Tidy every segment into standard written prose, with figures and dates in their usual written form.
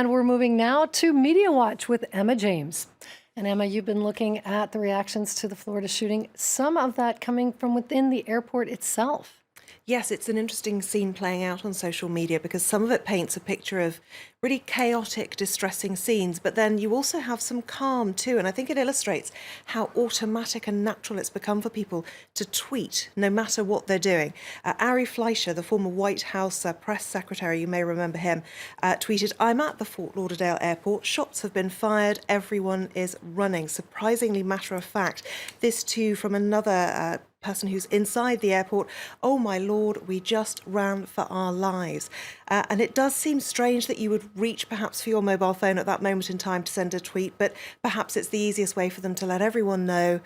And we're moving now to MediaWatch with Emma James. And Emma, you've been looking at the reactions to the Florida shooting, some of that coming from within the airport itself. Yes, it's an interesting scene playing out on social media because some of it paints a picture of really chaotic, distressing scenes, but then you also have some calm too. And I think it illustrates how automatic and natural it's become for people to tweet, no matter what they're doing. Ari Fleischer, the former White House press secretary, you may remember him, tweeted, "I'm at the Fort Lauderdale airport. Shots have been fired. Everyone is running." Surprisingly matter of fact. This too from another person who's inside the airport. "Oh my Lord, we just ran for our lives." And it does seem strange that you would reach perhaps for your mobile phone at that moment in time to send a tweet, but perhaps it's the easiest way for them to let everyone know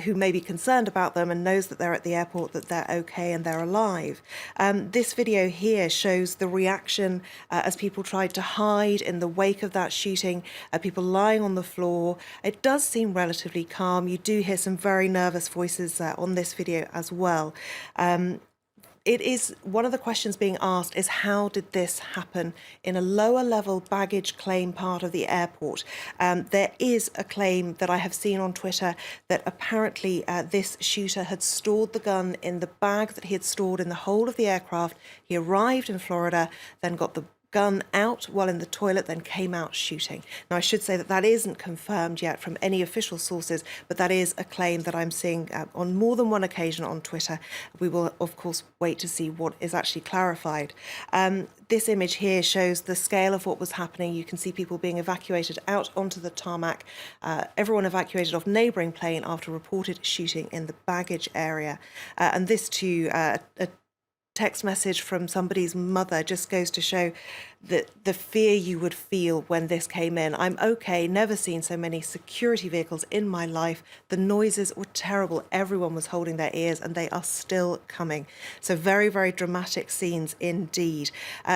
who may be concerned about them and knows that they're at the airport, that they're okay and they're alive. This video here shows the reaction as people tried to hide in the wake of that shooting, people lying on the floor. It does seem relatively calm. You do hear some very nervous voices on this video as well. It is one of the questions being asked is how did this happen in a lower level baggage claim part of the airport? There is a claim that I have seen on Twitter that apparently this shooter had stored the gun in the bag that he had stored in the hold of the aircraft. He arrived in Florida, then got the gun out while in the toilet, then came out shooting. Now, I should say that that isn't confirmed yet from any official sources, but that is a claim that I'm seeing on more than one occasion on Twitter. We will, of course, wait to see what is actually clarified. This image here shows the scale of what was happening. You can see people being evacuated out onto the tarmac, everyone evacuated off neighbouring plane after reported shooting in the baggage area. And this too, a text message from somebody's mother just goes to show that the fear you would feel when this came in. "I'm okay, never seen so many security vehicles in my life. The noises were terrible. Everyone was holding their ears and they are still coming." So very, very dramatic scenes indeed.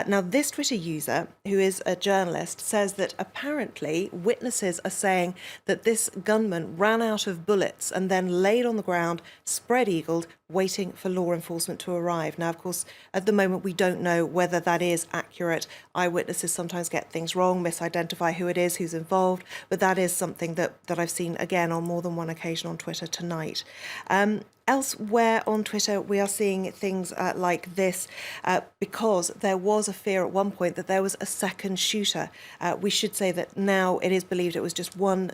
Now, this Twitter user, who is a journalist, says that apparently witnesses are saying that this gunman ran out of bullets and then laid on the ground, spread-eagled, waiting for law enforcement to arrive. Now, of course, at the moment, we don't know whether that is accurate. Eyewitnesses sometimes get things wrong, misidentify who it is, who's involved, but that is something that I've seen, again, on more than one occasion on Twitter tonight. Elsewhere on Twitter, we are seeing things like this because there was a fear at one point that there was a second shooter. We should say that now it is believed it was just one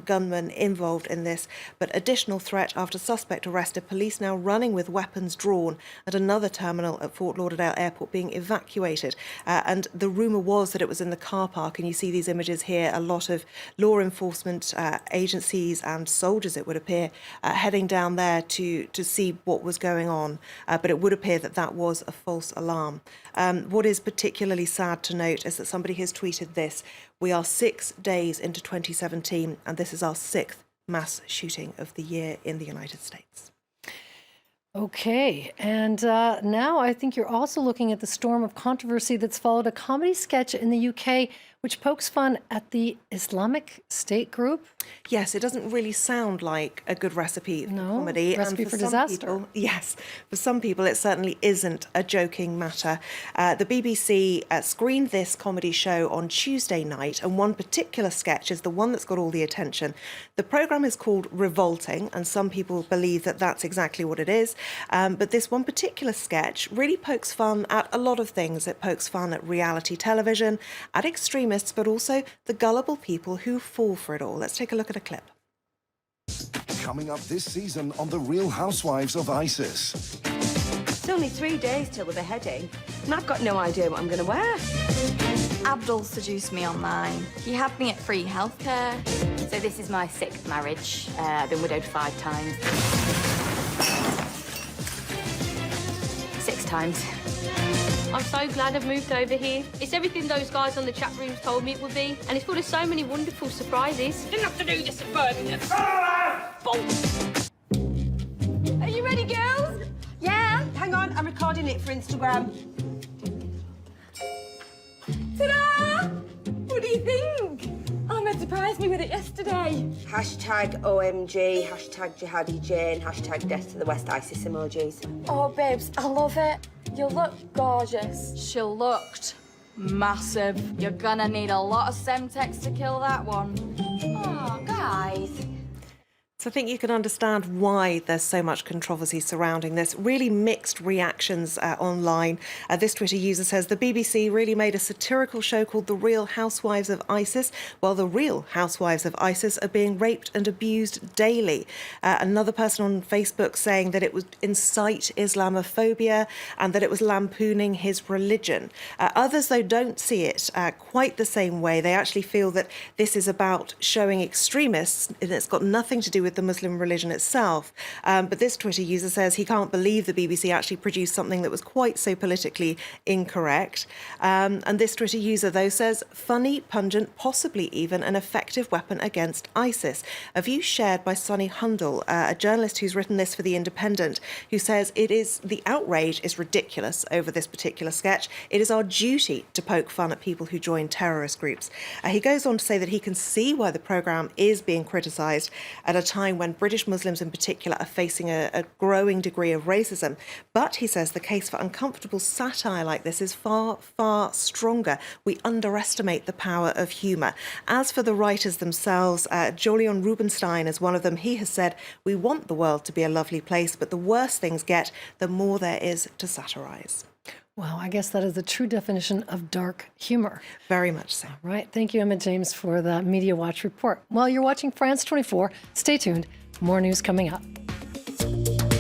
gunman involved in this, but additional threat after suspect arrested. Police now running with weapons drawn at another terminal at Fort Lauderdale Airport being evacuated. And the rumour was that it was in the car park, and you see these images here, a lot of law enforcement agencies and soldiers, it would appear, heading down there to see what was going on, but it would appear that that was a false alarm. What is particularly sad to note is that somebody has tweeted this: "We are 6 days into 2017, and this is our 6th mass shooting of the year in the United States." Okay, and now I think you're also looking at the storm of controversy that's followed a comedy sketch in the UK which pokes fun at the Islamic State group. Yes, it doesn't really sound like a good recipe for comedy. Recipe and for some disaster. People, yes, for some people it certainly isn't a joking matter. The BBC screened this comedy show on Tuesday night, and one particular sketch is the one that's got all the attention. The programme is called Revolting, and some people believe that that's exactly what it is. But this one particular sketch really pokes fun at a lot of things. It pokes fun at reality television, at extremists, but also the gullible people who fall for it all. Let's take a look at a clip. Coming up this season on The Real Housewives of ISIS. It's only 3 days till the beheading, and I've got no idea what I'm going to wear. Abdul seduced me online. He had me at free healthcare. So this is my 6th marriage. I've been widowed 5 times. 6 times. I'm so glad I've moved over here. It's everything those guys on the chat rooms told me it would be, and it's full of so many wonderful surprises. Didn't have to do this at Birmingham. Are you ready, girls? Yeah. Hang on, I'm recording it for Instagram. Ta-da! What do you think? Oh, Ahmed surprised me with it yesterday. Hashtag OMG, hashtag Jihadi Jane, hashtag Death to the West ISIS emojis. Oh, babes, I love it. You look gorgeous. She looked Massive. You're gonna need a lot of Semtex to kill that one. Oh, guys. So I think you can understand why there's so much controversy surrounding this. Really mixed reactions online. This Twitter user says the BBC really made a satirical show called The Real Housewives of ISIS, while the real housewives of ISIS are being raped and abused daily. Another person on Facebook saying that it would incite Islamophobia and that it was lampooning his religion. Others, though, don't see it quite the same way. They actually feel that this is about showing extremists, and it's got nothing to do with the Muslim religion itself. But this Twitter user says he can't believe the BBC actually produced something that was quite so politically incorrect. And this Twitter user, though, says funny, pungent, possibly even an effective weapon against ISIS. A view shared by Sonny Hundle, a journalist who's written this for The Independent, who says the outrage is ridiculous over this particular sketch. It is our duty to poke fun at people who join terrorist groups. He goes on to say that he can see why the programme is being criticised at a time when British Muslims in particular are facing a growing degree of racism. But he says the case for uncomfortable satire like this is far, far stronger. We underestimate the power of humour. As for the writers themselves, Julian Rubinstein is one of them. He has said, we want the world to be a lovely place, but the worse things get, the more there is to satirise. Well, I guess that is the true definition of dark humor. Very much so. All right. Thank you, Emma James, for the Media Watch report. While you're watching France 24, stay tuned. More news coming up.